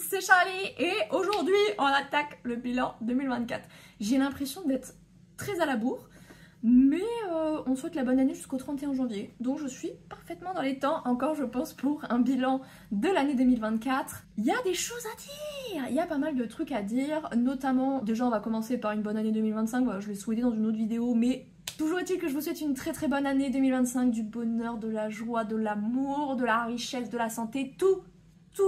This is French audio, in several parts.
c'est Charlie et aujourd'hui on attaque le bilan 2024. J'ai l'impression d'être très à la bourre, mais on souhaite la bonne année jusqu'au 31 janvier. Donc je suis parfaitement dans les temps encore je pense pour un bilan de l'année 2024. Il y a des choses à dire, il y a pas mal de trucs à dire, notamment déjà on va commencer par une bonne année 2025, voilà, je l'ai souhaité dans une autre vidéo mais... Toujours est-il que je vous souhaite une très bonne année 2025, du bonheur, de la joie, de l'amour, de la richesse, de la santé, tout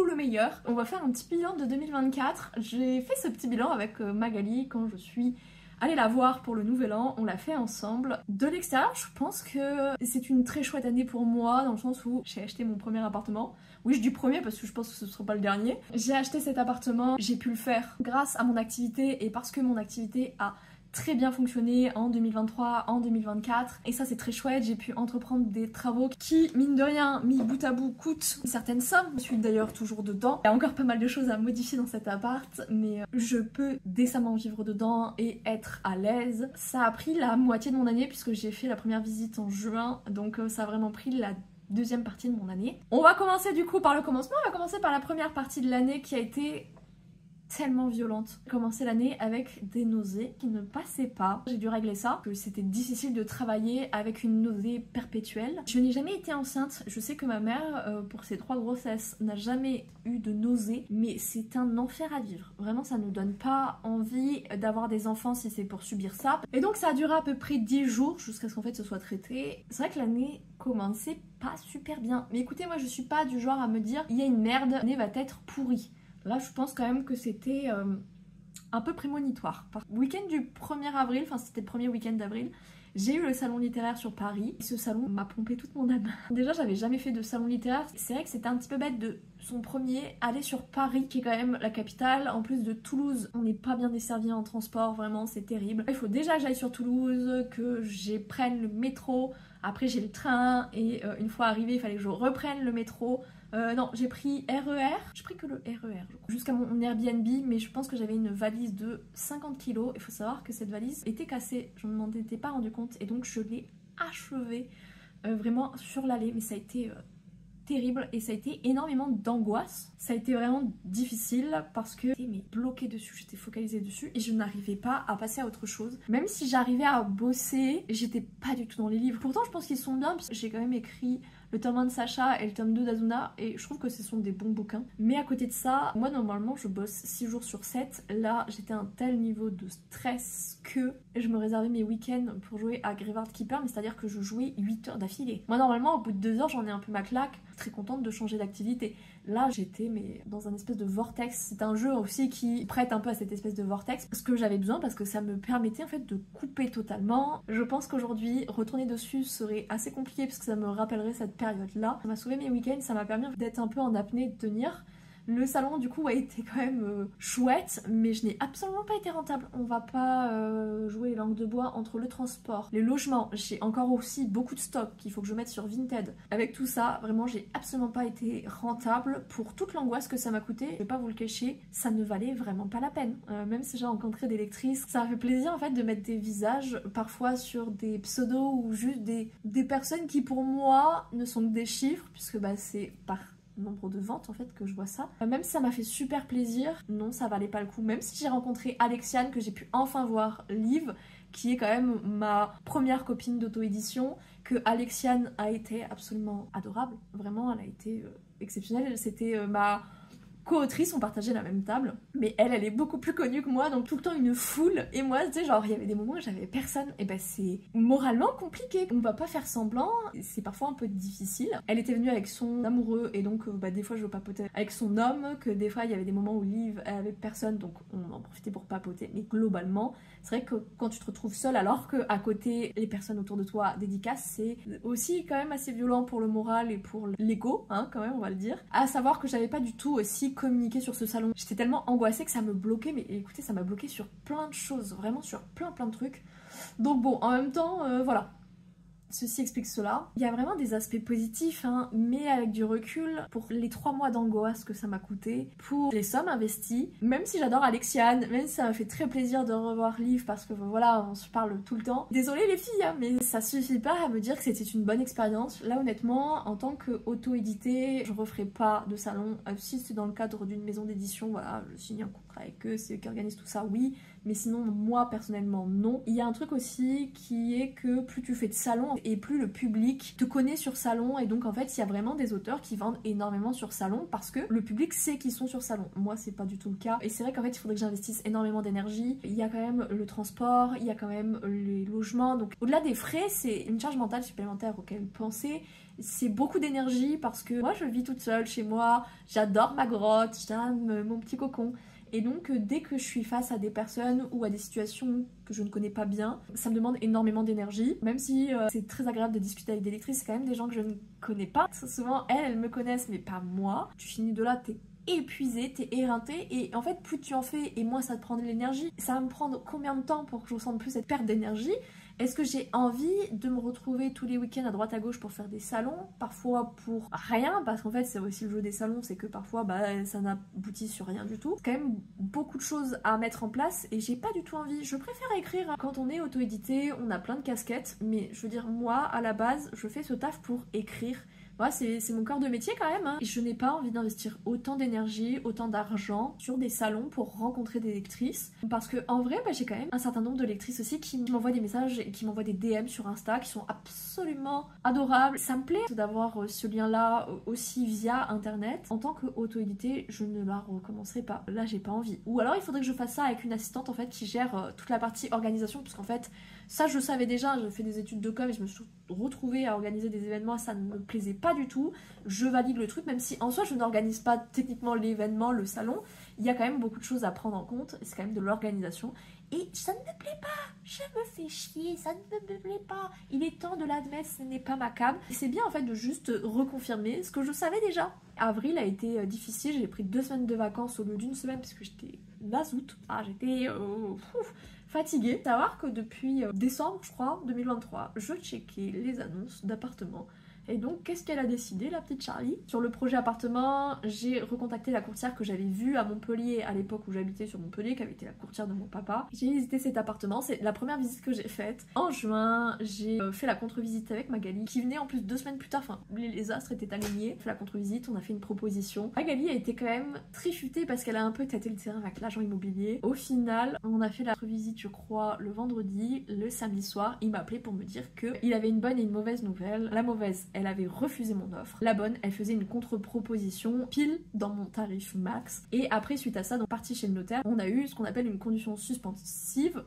le meilleur. On va faire un petit bilan de 2024. J'ai fait ce petit bilan avec Magali quand je suis allée la voir pour le nouvel an. On l'a fait ensemble. De l'extérieur, je pense que c'est une très chouette année pour moi dans le sens où j'ai acheté mon premier appartement. Oui, je dis premier parce que je pense que ce ne sera pas le dernier. J'ai acheté cet appartement, j'ai pu le faire grâce à mon activité et parce que mon activité a très bien fonctionné en 2023, en 2024 et ça c'est très chouette. J'ai pu entreprendre des travaux qui, mine de rien, mis bout à bout, coûtent une certaine somme. Je suis d'ailleurs toujours dedans. Il y a encore pas mal de choses à modifier dans cet appart, mais je peux décemment vivre dedans et être à l'aise. Ça a pris la moitié de mon année puisque j'ai fait la première visite en juin, donc ça a vraiment pris la deuxième partie de mon année. On va commencer du coup par le commencement. On va commencer par la première partie de l'année qui a été tellement violente. J'ai commencé l'année avec des nausées qui ne passaient pas. J'ai dû régler ça, que c'était difficile de travailler avec une nausée perpétuelle. Je n'ai jamais été enceinte. Je sais que ma mère, pour ses 3 grossesses, n'a jamais eu de nausées, mais c'est un enfer à vivre. Vraiment, ça ne donne pas envie d'avoir des enfants si c'est pour subir ça. Et donc ça a duré à peu près 10 jours jusqu'à ce qu'en fait ce soit traité. C'est vrai que l'année commençait pas super bien. Mais écoutez, moi je suis pas du genre à me dire il y a une merde, l'année va être pourrie. Là, je pense quand même que c'était un peu prémonitoire. Week-end du 1er avril, enfin c'était le premier week-end d'avril, j'ai eu le salon littéraire sur Paris. Ce salon m'a pompé toute mon âme. Déjà, j'avais jamais fait de salon littéraire. C'est vrai que c'était un petit peu bête de son premier aller sur Paris, qui est quand même la capitale. En plus de Toulouse, on n'est pas bien desservi en transport, vraiment, c'est terrible. Il faut déjà que j'aille sur Toulouse, que je prenne le métro. Après, j'ai le train et une fois arrivée, il fallait que je reprenne le métro. Non, j'ai pris RER, j'ai pris que le RER jusqu'à mon Airbnb, mais je pense que j'avais une valise de 50 kg. Il faut savoir que cette valise était cassée, je ne m'en étais pas rendu compte et donc je l'ai achevée vraiment sur l'aller, mais ça a été terrible et ça a été énormément d'angoisse. Ça a été vraiment difficile parce que j'étais bloquée dessus, j'étais focalisée dessus et je n'arrivais pas à passer à autre chose. Même si j'arrivais à bosser, j'étais pas du tout dans les livres. Pourtant je pense qu'ils sont bien parce que j'ai quand même écrit le tome 1 de Sacha et le tome 2 d'Azuna et je trouve que ce sont des bons bouquins. Mais à côté de ça, moi normalement je bosse 6 jours sur 7. Là j'étais à un tel niveau de stress que je me réservais mes week-ends pour jouer à Graveyard Keeper, mais c'est à dire que je jouais 8 heures d'affilée. Moi normalement au bout de 2 heures j'en ai un peu ma claque, très contente de changer d'activité. Là j'étais dans un espèce de vortex. C'est un jeu aussi qui prête un peu à cette espèce de vortex, ce que j'avais besoin parce que ça me permettait en fait de couper totalement. Je pense qu'aujourd'hui retourner dessus serait assez compliqué parce que ça me rappellerait cette période là. Ça m'a sauvé mes week-ends, ça m'a permis d'être un peu en apnée, de tenir. Le salon du coup a été quand même chouette, mais je n'ai absolument pas été rentable. On va pas jouer les langues de bois entre le transport, les logements. J'ai encore aussi beaucoup de stock qu'il faut que je mette sur Vinted. Avec tout ça, vraiment j'ai absolument pas été rentable pour toute l'angoisse que ça m'a coûté. Je vais pas vous le cacher, ça ne valait vraiment pas la peine. Même si j'ai rencontré des lectrices, ça a fait plaisir en fait de mettre des visages parfois sur des pseudos ou juste des personnes qui pour moi ne sont que des chiffres, puisque bah c'est par nombre de ventes en fait que je vois ça. Même si ça m'a fait super plaisir, non ça valait pas le coup. Même si j'ai rencontré Alexiane, que j'ai pu enfin voir live, qui est quand même ma première copine d'auto-édition, que Alexiane a été absolument adorable, vraiment elle a été exceptionnelle. C'était ma co-autrice, on partageait la même table, mais elle est beaucoup plus connue que moi, donc tout le temps une foule, et moi, tu sais, genre, il y avait des moments où j'avais personne, et ben c'est moralement compliqué, on va pas faire semblant, c'est parfois un peu difficile. Elle était venue avec son amoureux, et donc, bah, des fois, je papotais avec son homme, que des fois, il y avait des moments où Liv, elle avait personne, donc on en profitait pour papoter, mais globalement, c'est vrai que quand tu te retrouves seule, alors que à côté, les personnes autour de toi dédicacent, c'est aussi quand même assez violent pour le moral et pour l'ego, hein, quand même, on va le dire. À savoir que j'avais pas du tout aussi communiqué sur ce salon. J'étais tellement angoissée que ça me bloquait, mais écoutez, ça m'a bloqué sur plein de choses, vraiment sur plein de trucs. Donc bon, en même temps, voilà. Ceci explique cela. Il y a vraiment des aspects positifs, hein, mais avec du recul, pour les 3 mois d'angoisse que ça m'a coûté, pour les sommes investies, même si j'adore Alexiane, même si ça m'a fait très plaisir de revoir Liv parce que voilà, on se parle tout le temps. Désolée les filles, hein, mais ça suffit pas à me dire que c'était une bonne expérience. Là honnêtement, en tant qu'auto-édité, je referai pas de salon. Si c'est dans le cadre d'une maison d'édition, voilà, je signe un contrat avec eux, c'est eux qui organisent tout ça, oui. Mais sinon, moi personnellement, non. Il y a un truc aussi qui est que plus tu fais de salons et plus le public te connaît sur salon. Et donc en fait, il y a vraiment des auteurs qui vendent énormément sur salon parce que le public sait qu'ils sont sur salon. Moi, c'est pas du tout le cas. Et c'est vrai qu'en fait, il faudrait que j'investisse énormément d'énergie. Il y a quand même le transport, il y a quand même les logements. Donc au-delà des frais, c'est une charge mentale supplémentaire auquel penser. C'est beaucoup d'énergie parce que moi, je vis toute seule chez moi. J'adore ma grotte, j'aime mon petit cocon. Et donc dès que je suis face à des personnes ou à des situations que je ne connais pas bien, ça me demande énormément d'énergie. Même si c'est très agréable de discuter avec des lectrices, c'est quand même des gens que je ne connais pas. Souvent elles me connaissent mais pas moi. Tu finis de là, t'es épuisé, t'es éreinté et en fait plus tu en fais et moins ça te prend de l'énergie. Ça va me prendre combien de temps pour que je ressente plus cette perte d'énergie? Est-ce que j'ai envie de me retrouver tous les week-ends à droite à gauche pour faire des salons? Parfois pour rien, parce qu'en fait c'est aussi le jeu des salons, c'est que parfois ça n'aboutit sur rien du tout. C'est quand même beaucoup de choses à mettre en place et j'ai pas du tout envie. Je préfère écrire. Quand on est auto-édité, on a plein de casquettes, mais je veux dire moi à la base je fais ce taf pour écrire. Voilà, c'est mon corps de métier quand même, hein. Et je n'ai pas envie d'investir autant d'énergie, autant d'argent sur des salons pour rencontrer des lectrices. Parce que en vrai, j'ai quand même un certain nombre de lectrices aussi qui m'envoient des messages et qui m'envoient des DM sur Insta qui sont absolument adorables. Ça me plaît d'avoir ce lien-là aussi via internet. En tant qu'auto-édité, je ne la recommencerai pas. Là, j'ai pas envie. Ou alors il faudrait que je fasse ça avec une assistante en fait qui gère toute la partie organisation, parce qu'en fait, ça je savais déjà, j'ai fait des études de com et je me suis retrouvée à organiser des événements, ça ne me plaisait pas du tout. Je valide le truc, même si en soi je n'organise pas techniquement l'événement, le salon, il y a quand même beaucoup de choses à prendre en compte, c'est quand même de l'organisation. Et ça ne me plaît pas, je me fais chier, ça ne me plaît pas. Il est temps de l'admettre, ce n'est pas ma cam. C'est bien en fait de juste reconfirmer ce que je savais déjà. Avril a été difficile, j'ai pris 2 semaines de vacances au lieu d'une semaine parce que j'étais nazoute. J'étais fatiguée. Savoir que depuis décembre, je crois, 2023, je checkais les annonces d'appartements. Et donc, qu'est-ce qu'elle a décidé, la petite Charlie? Sur le projet appartement, j'ai recontacté la courtière que j'avais vue à Montpellier à l'époque où j'habitais sur Montpellier, qui avait été la courtière de mon papa. J'ai visité cet appartement, c'est la première visite que j'ai faite. En juin, j'ai fait la contre-visite avec Magali, qui venait en plus 2 semaines plus tard, enfin, les astres étaient alignés. On a fait la contre-visite, on a fait une proposition. Magali a été quand même très futée parce qu'elle a un peu tâté le terrain avec l'agent immobilier. Au final, on a fait la contre-visite, je crois, le vendredi. Le samedi soir, il m'a appelé pour me dire qu'il avait une bonne et une mauvaise nouvelle. La mauvaise, elle avait refusé mon offre. La bonne, elle faisait une contre-proposition pile dans mon tarif max. Et après, suite à ça, donc parti chez le notaire, on a eu ce qu'on appelle une condition suspensive.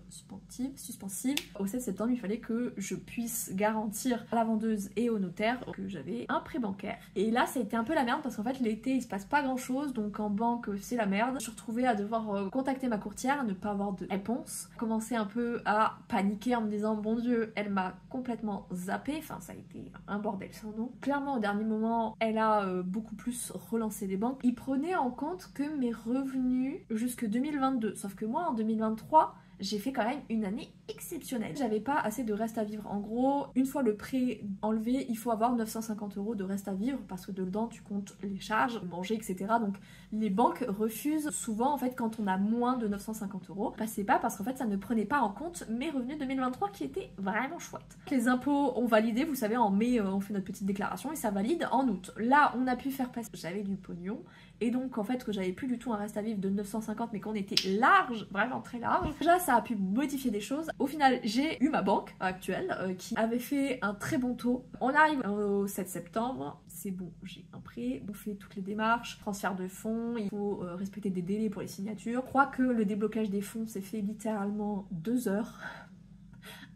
Au 7 septembre, il fallait que je puisse garantir à la vendeuse et au notaire que j'avais un prêt bancaire. Et là, ça a été un peu la merde parce qu'en fait, l'été, il se passe pas grand chose. Donc en banque, c'est la merde. Je me suis retrouvée à devoir contacter ma courtière, à ne pas avoir de réponse. Commencer un peu à paniquer en me disant, bon Dieu, elle m'a complètement zappé. Enfin, ça a été un bordel sans nom. Clairement, au dernier moment, elle a beaucoup plus relancé les banques. Ils prenaient en compte que mes revenus jusque 2022. Sauf que moi, en 2023, j'ai fait quand même une année exceptionnelle. J'avais pas assez de reste à vivre. En gros, une fois le prêt enlevé, il faut avoir 950 € de reste à vivre parce que dedans, tu comptes les charges, manger, etc. Donc, les banques refusent souvent, en fait, quand on a moins de 950 €. C'est pas parce qu'en fait, ça ne prenait pas en compte mes revenus 2023 qui étaient vraiment chouettes. Les impôts ont validé, vous savez, en mai, on fait notre petite déclaration et ça valide en août. Là, on a pu faire passer, j'avais du pognon. Et donc en fait que j'avais plus du tout un reste à vivre de 950 mais qu'on était large, vraiment très large. Déjà ça a pu modifier des choses. Au final j'ai eu ma banque actuelle qui avait fait un très bon taux. On arrive au 7 septembre, c'est bon, j'ai un prêt, on fait toutes les démarches, transfert de fonds, il faut respecter des délais pour les signatures. Je crois que le déblocage des fonds s'est fait littéralement 2 heures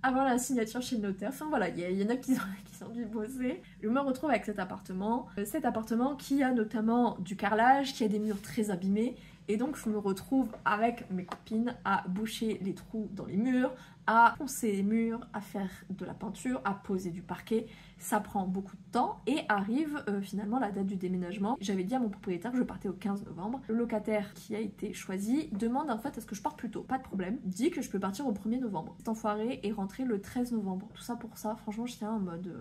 avant la signature chez le notaire. Enfin voilà, il y en a qui sont dû bosser. Je me retrouve avec cet appartement qui a notamment du carrelage, qui a des murs très abîmés, Et donc je me retrouve avec mes copines à boucher les trous dans les murs, à poncer les murs, à faire de la peinture, à poser du parquet. Ça prend beaucoup de temps et arrive finalement la date du déménagement. J'avais dit à mon propriétaire que je partais au 15 novembre. Le locataire qui a été choisi demande en fait à ce que je parte plus tôt. Pas de problème. Dit que je peux partir au 1er novembre. Cet enfoiré est rentré le 13 novembre. Tout ça pour ça, franchement j'étais en mode...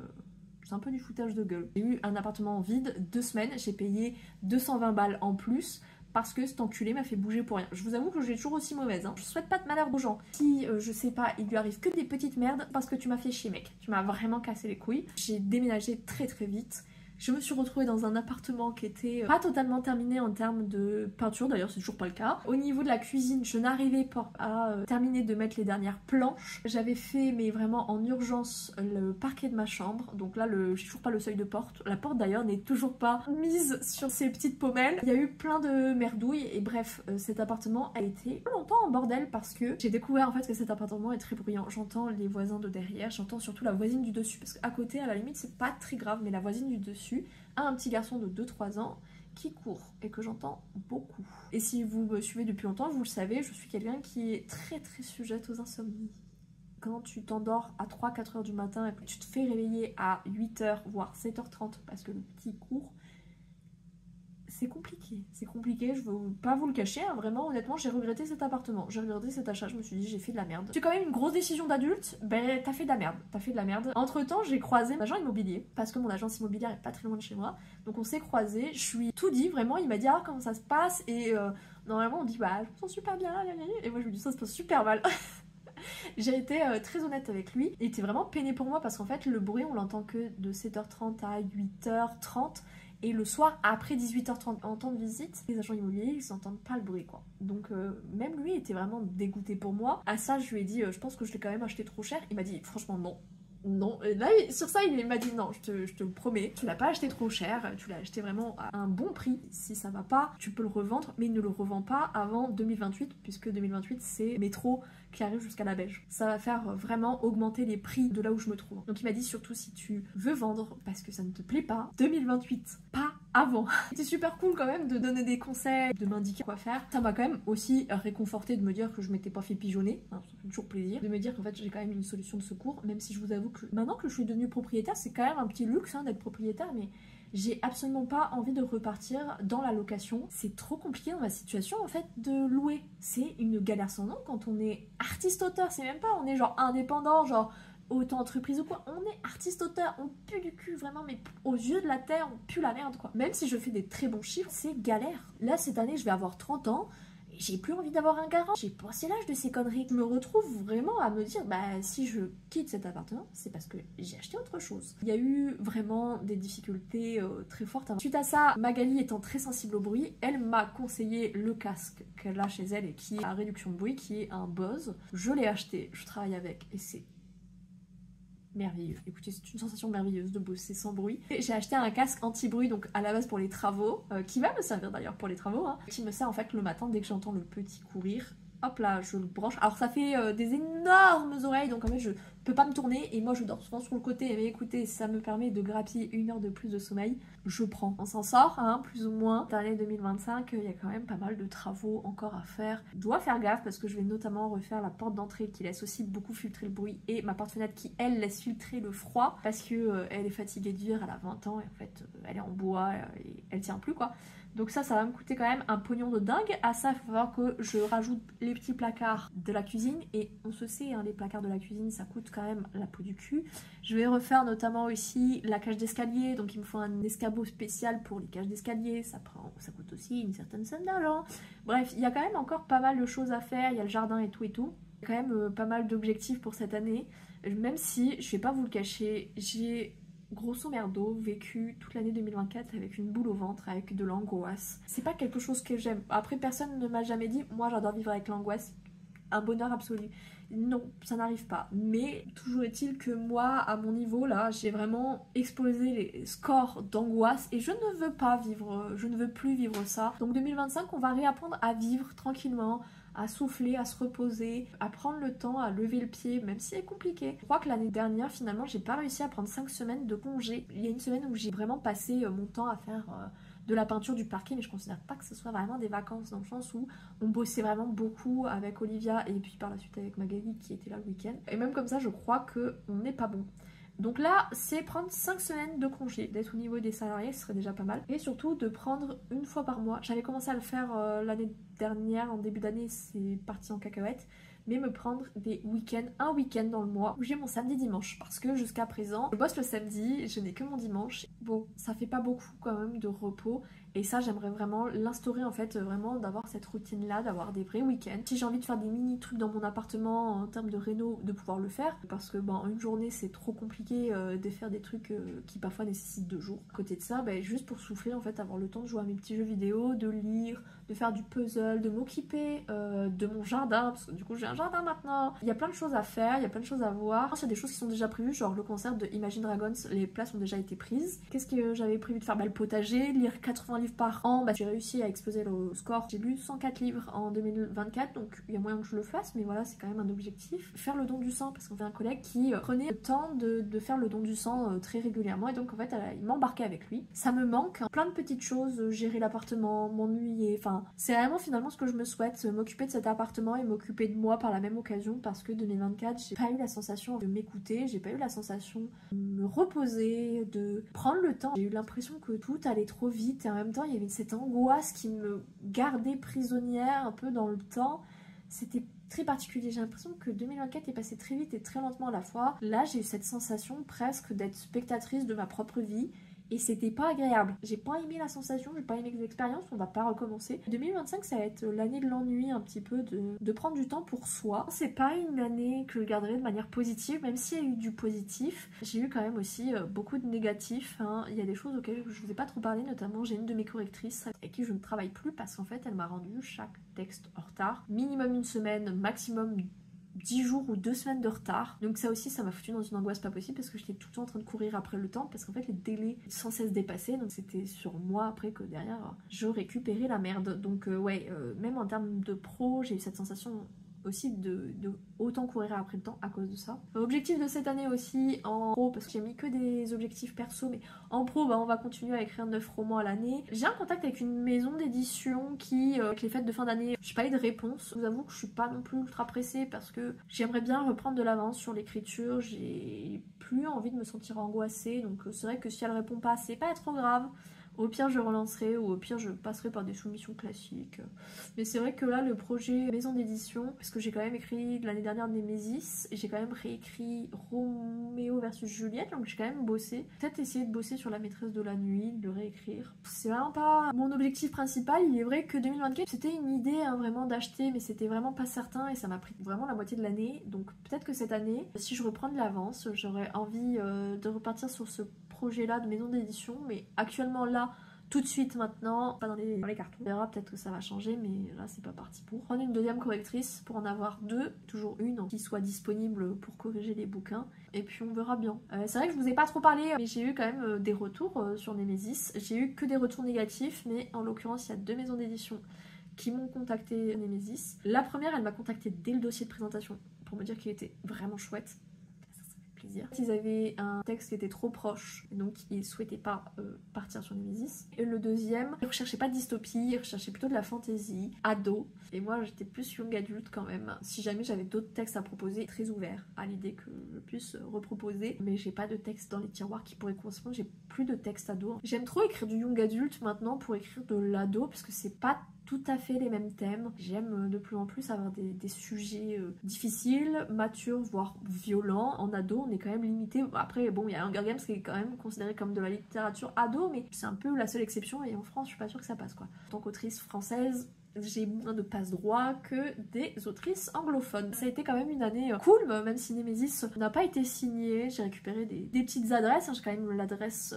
c'est un peu du foutage de gueule. J'ai eu un appartement vide 2 semaines, j'ai payé 220 balles en plus parce que cet enculé m'a fait bouger pour rien. Je vous avoue que j'ai toujours aussi mauvaise, hein. Je souhaite pas de malheur aux gens. Si, je sais pas, il lui arrive que des petites merdes parce que tu m'as fait chier mec. Tu m'as vraiment cassé les couilles. J'ai déménagé très très vite. Je me suis retrouvée dans un appartement qui était pas totalement terminé en termes de peinture, d'ailleurs c'est toujours pas le cas. Au niveau de la cuisine, je n'arrivais pas à terminer de mettre les dernières planches. J'avais fait, mais vraiment en urgence, le parquet de ma chambre. Donc là, j'ai toujours pas le seuil de porte. La porte d'ailleurs n'est toujours pas mise sur ces petites pommelles. Il y a eu plein de merdouilles et bref, cet appartement a été longtemps en bordel parce que j'ai découvert en fait que cet appartement est très bruyant. J'entends les voisins de derrière, j'entends surtout la voisine du dessus parce qu'à côté, à la limite, c'est pas très grave, mais la voisine du dessus a un petit garçon de 2-3 ans qui court et que j'entends beaucoup. Et si vous me suivez depuis longtemps, vous le savez, je suis quelqu'un qui est très très sujette aux insomnies. Quand tu t'endors à 3-4 heures du matin et que tu te fais réveiller à 8h voire 7h30 parce que le petit court, c'est compliqué, je veux pas vous le cacher, hein. Vraiment honnêtement j'ai regretté cet appartement, j'ai regretté cet achat, je me suis dit j'ai fait de la merde. C'est quand même une grosse décision d'adulte, ben t'as fait de la merde, Entre temps j'ai croisé mon agent immobilier, parce que mon agence immobilière est pas très loin de chez moi, donc on s'est croisés, je lui ai tout dit vraiment, il m'a dit ah comment ça se passe, et normalement on dit bah je me sens super bien, et moi je lui dis ça se passe super mal. J'ai été très honnête avec lui, il était vraiment peiné pour moi parce qu'en fait le bruit on l'entend que de 7h30 à 8h30 et le soir après 18h30 en temps de visite, les agents immobiliers ils s'entendent pas le bruit quoi. Donc même lui était vraiment dégoûté pour moi. À ça je lui ai dit je pense que je l'ai quand même acheté trop cher, il m'a dit franchement non. Non, et là sur ça il m'a dit non, je te le promets, tu l'as pas acheté trop cher, tu l'as acheté vraiment à un bon prix, si ça va pas, tu peux le revendre, mais ne le revends pas avant 2028, puisque 2028 c'est métro qui arrive jusqu'à la Belge. Ça va faire vraiment augmenter les prix de là où je me trouve. Donc il m'a dit surtout si tu veux vendre, parce que ça ne te plaît pas, 2028, pas avant. C'était super cool quand même de donner des conseils, de m'indiquer quoi faire. Ça m'a quand même aussi réconforté de me dire que je m'étais pas fait pigeonner, hein, ça fait toujours plaisir, de me dire qu'en fait j'ai quand même une solution de secours, même si je vous avoue que maintenant que je suis devenue propriétaire, c'est quand même un petit luxe hein, d'être propriétaire, mais j'ai absolument pas envie de repartir dans la location. C'est trop compliqué dans ma situation en fait de louer. C'est une galère sans nom quand on est artiste-auteur, c'est même pas on est genre indépendant, genre auto-entreprise ou quoi, on est artiste-auteur, on pue du cul vraiment, mais aux yeux de la terre, on pue la merde quoi. Même si je fais des très bons chiffres, c'est galère. Là cette année je vais avoir 30 ans, j'ai plus envie d'avoir un garant, j'ai passé l'âge de ces conneries. Je me retrouve vraiment à me dire, bah si je quitte cet appartement, c'est parce que j'ai acheté autre chose. Il y a eu vraiment des difficultés très fortes. Suite à ça, Magali étant très sensible au bruit, elle m'a conseillé le casque qu'elle a chez elle et qui a réduction de bruit, qui est un Bose. Je l'ai acheté, je travaille avec et c'est merveilleux. Écoutez, c'est une sensation merveilleuse de bosser sans bruit. J'ai acheté un casque anti-bruit, donc à la base pour les travaux, qui va me servir d'ailleurs pour les travaux, hein, qui me sert en fait le matin dès que j'entends le petit courir. Hop là, je le branche. Alors ça fait des énormes oreilles, donc en fait je peux pas me tourner et moi je dors souvent sur le côté. Mais écoutez, ça me permet de grappiller 1 heure de plus de sommeil. Je prends. On s'en sort, hein, plus ou moins. Cette année 2025, il y a quand même pas mal de travaux encore à faire. Je dois faire gaffe parce que je vais notamment refaire la porte d'entrée qui laisse aussi beaucoup filtrer le bruit et ma porte-fenêtre qui elle laisse filtrer le froid parce que elle est fatiguée de vivre, elle a 20 ans et en fait elle est en bois et elle tient plus quoi. Donc ça va me coûter quand même un pognon de dingue. À ça, il faut voir que je rajoute les petits placards de la cuisine. Et on se sait, hein, les placards de la cuisine, ça coûte quand même la peau du cul. Je vais refaire notamment aussi la cage d'escalier. Donc il me faut un escabeau spécial pour les cages d'escalier. Ça coûte aussi une certaine somme d'argent. Bref, il y a quand même encore pas mal de choses à faire. Il y a le jardin et tout et tout. Il y a quand même pas mal d'objectifs pour cette année. Même si, je vais pas vous le cacher, j'ai grosso merdo vécu toute l'année 2024 avec une boule au ventre, avec de l'angoisse. C'est pas quelque chose que j'aime. Après, personne ne m'a jamais dit moi j'adore vivre avec l'angoisse, un bonheur absolu. Non, ça n'arrive pas. Mais toujours est-il que moi, à mon niveau là, j'ai vraiment explosé les scores d'angoisse et je ne veux pas vivre, je ne veux plus vivre ça. Donc 2025, on va réapprendre à vivre tranquillement, à souffler, à se reposer, à prendre le temps, à lever le pied, même si c'est compliqué. Je crois que l'année dernière, finalement, j'ai pas réussi à prendre 5 semaines de congé. Il y a une semaine où j'ai vraiment passé mon temps à faire de la peinture, du parquet, mais je considère pas que ce soit vraiment des vacances dans le sens où on bossait vraiment beaucoup avec Olivia et puis par la suite avec Magali qui était là le week-end. Et même comme ça, je crois qu'on n'est pas bon. Donc là, c'est prendre 5 semaines de congé, d'être au niveau des salariés, ce serait déjà pas mal. Et surtout de prendre une fois par mois. J'avais commencé à le faire l'année dernière, en début d'année, c'est parti en cacahuète. Mais me prendre des week-ends, un week-end dans le mois où j'ai mon samedi dimanche. Parce que jusqu'à présent, je bosse le samedi, je n'ai que mon dimanche. Bon, ça fait pas beaucoup quand même de repos. Et ça, j'aimerais vraiment l'instaurer en fait, vraiment d'avoir cette routine-là, d'avoir des vrais week-ends. Si j'ai envie de faire des mini trucs dans mon appartement en termes de réno, de pouvoir le faire. Parce que bon, une journée, c'est trop compliqué de faire des trucs qui parfois nécessitent 2 jours. À côté de ça, juste pour souffler en fait, avoir le temps de jouer à mes petits jeux vidéo, de lire, de faire du puzzle, de m'occuper de mon jardin, parce que du coup j'ai un jardin maintenant. Il y a plein de choses à faire, il y a plein de choses à voir. Il y a des choses qui sont déjà prévues, genre le concert de Imagine Dragons, les places ont déjà été prises. Qu'est-ce que j'avais prévu de faire? Le potager, lire 80 livres par an. J'ai réussi à exploser le score. J'ai lu 104 livres en 2024, donc il y a moyen que je le fasse, mais voilà, c'est quand même un objectif. Faire le don du sang, parce qu'on fait un collègue qui prenait le temps de faire le don du sang très régulièrement, et donc en fait il m'embarquait avec lui. Ça me manque, plein de petites choses, gérer l'appartement, m'ennuyer, enfin c'est vraiment finalement ce que je me souhaite, m'occuper de cet appartement et m'occuper de moi par la même occasion, parce que 2024 j'ai pas eu la sensation de m'écouter, j'ai pas eu la sensation de me reposer, de prendre le temps. J'ai eu l'impression que tout allait trop vite et en même temps il y avait cette angoisse qui me gardait prisonnière un peu dans le temps. C'était très particulier, j'ai l'impression que 2024 est passé très vite et très lentement à la fois. Là j'ai eu cette sensation presque d'être spectatrice de ma propre vie. Et c'était pas agréable. J'ai pas aimé la sensation, j'ai pas aimé l'expérience, on va pas recommencer. 2025, ça va être l'année de l'ennui un petit peu, de prendre du temps pour soi. C'est pas une année que je garderai de manière positive, même s'il y a eu du positif. J'ai eu quand même aussi beaucoup de négatifs. Il y a des choses auxquelles je vous ai pas trop parlé, notamment j'ai une de mes correctrices avec qui je ne travaille plus parce qu'en fait elle m'a rendu chaque texte en retard. Minimum 1 semaine, maximum 10 jours ou 2 semaines de retard. Donc ça aussi, ça m'a foutu dans une angoisse pas possible parce que j'étais tout le temps en train de courir après le temps parce qu'en fait les délais sans cesse dépassaient. Donc c'était sur moi après que derrière je récupérais la merde. Donc même en termes de pro, j'ai eu cette sensation aussi de autant courir après le temps à cause de ça. Objectif de cette année aussi en pro, parce que j'ai mis que des objectifs perso, mais en pro on va continuer à écrire 9 romans à l'année. J'ai un contact avec une maison d'édition qui, avec les fêtes de fin d'année, j'ai pas eu de réponse. Je vous avoue que je suis pas non plus ultra pressée parce que j'aimerais bien reprendre de l'avance sur l'écriture. J'ai plus envie de me sentir angoissée, donc c'est vrai que si elle répond pas, c'est pas trop grave. Au pire je relancerai ou au pire je passerai par des soumissions classiques. Mais c'est vrai que là le projet maison d'édition, parce que j'ai quand même écrit l'année dernière Némésis et j'ai quand même réécrit Roméo versus Juliette, donc j'ai quand même bossé. Peut-être essayer de bosser sur La maîtresse de la nuit, de le réécrire. C'est vraiment pas mon objectif principal. Il est vrai que 2024 c'était une idée vraiment d'acheter, mais c'était vraiment pas certain et ça m'a pris vraiment la moitié de l'année. Donc peut-être que cette année, si je reprends de l'avance, j'aurais envie de repartir sur ce projet là de maison d'édition, mais actuellement là tout de suite maintenant, pas dans les cartons. On verra, peut-être que ça va changer, mais là c'est pas parti pour. Prendre une deuxième correctrice pour en avoir 2, toujours une qui soit disponible pour corriger les bouquins, et puis on verra bien. C'est vrai que je vous ai pas trop parlé, mais j'ai eu quand même des retours sur Némésis. J'ai eu que des retours négatifs, mais en l'occurrence il y a 2 maisons d'édition qui m'ont contacté Némésis. La première, elle m'a contacté dès le dossier de présentation pour me dire qu'il était vraiment chouette. Plaisir. Ils avaient un texte qui était trop proche, donc ils souhaitaient pas partir sur Némésis. Et le deuxième, ils recherchaient pas de dystopie, ils recherchaient plutôt de la fantasy, ado. Et moi j'étais plus young adulte quand même. Si jamais j'avais d'autres textes à proposer, très ouvert à l'idée que je puisse reproposer. Mais j'ai pas de texte dans les tiroirs qui pourraient correspondre, j'ai plus de texte ado. J'aime trop écrire du young adulte maintenant pour écrire de l'ado, parce que c'est pas tout à fait les mêmes thèmes. J'aime de plus en plus avoir des sujets difficiles, matures, voire violents. En ado, on est quand même limité. Après, bon, il y a Hunger Games qui est quand même considéré comme de la littérature ado, mais c'est un peu la seule exception et en France, je suis pas sûre que ça passe quoi. En tant qu'autrice française, j'ai moins de passe-droit que des autrices anglophones. Ça a été quand même une année cool, même si Némésis n'a pas été signé. J'ai récupéré des petites adresses. J'ai quand même l'adresse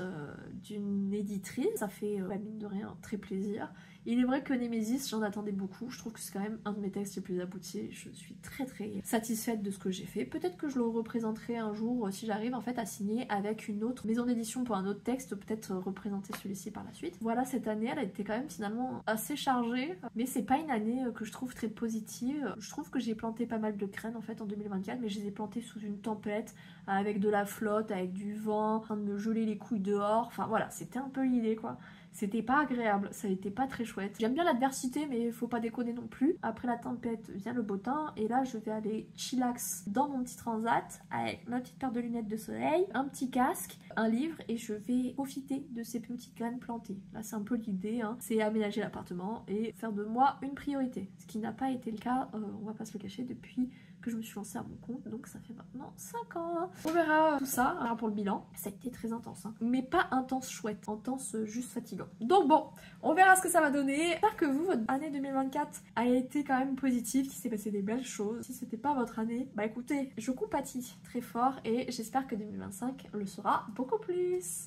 d'une éditrice. Ça fait, mine de rien, très plaisir. Il est vrai que Némésis, j'en attendais beaucoup. Je trouve que c'est quand même un de mes textes les plus aboutis. Je suis très satisfaite de ce que j'ai fait. Peut-être que je le représenterai un jour si j'arrive en fait à signer avec une autre maison d'édition pour un autre texte, peut-être représenter celui-ci par la suite. Voilà, cette année, elle a été quand même finalement assez chargée, mais c'est pas une année que je trouve très positive. Je trouve que j'ai planté pas mal de graines en fait en 2024, mais je les ai plantées sous une tempête, avec de la flotte, avec du vent, en train de me geler les couilles dehors. Enfin voilà, c'était un peu l'idée quoi. C'était pas agréable, ça a été pas très chouette. J'aime bien l'adversité, mais faut pas déconner non plus. Après la tempête vient le beau temps, et là je vais aller chillax dans mon petit transat avec ma petite paire de lunettes de soleil, un petit casque, un livre, et je vais profiter de ces petites graines plantées. Là c'est un peu l'idée, hein. C'est aménager l'appartement et faire de moi une priorité. Ce qui n'a pas été le cas, on va pas se le cacher, depuis que je me suis lancée à mon compte, donc ça fait maintenant 5 ans. On verra tout ça, alors pour le bilan. Ça a été très intense, hein. Mais pas intense chouette, intense juste fatigant. Donc bon, on verra ce que ça va donner. J'espère que vous, votre année 2024 a été quand même positive, qu'il s'est passé des belles choses. Si c'était pas votre année, bah écoutez, je compatis très fort et j'espère que 2025 le sera beaucoup plus.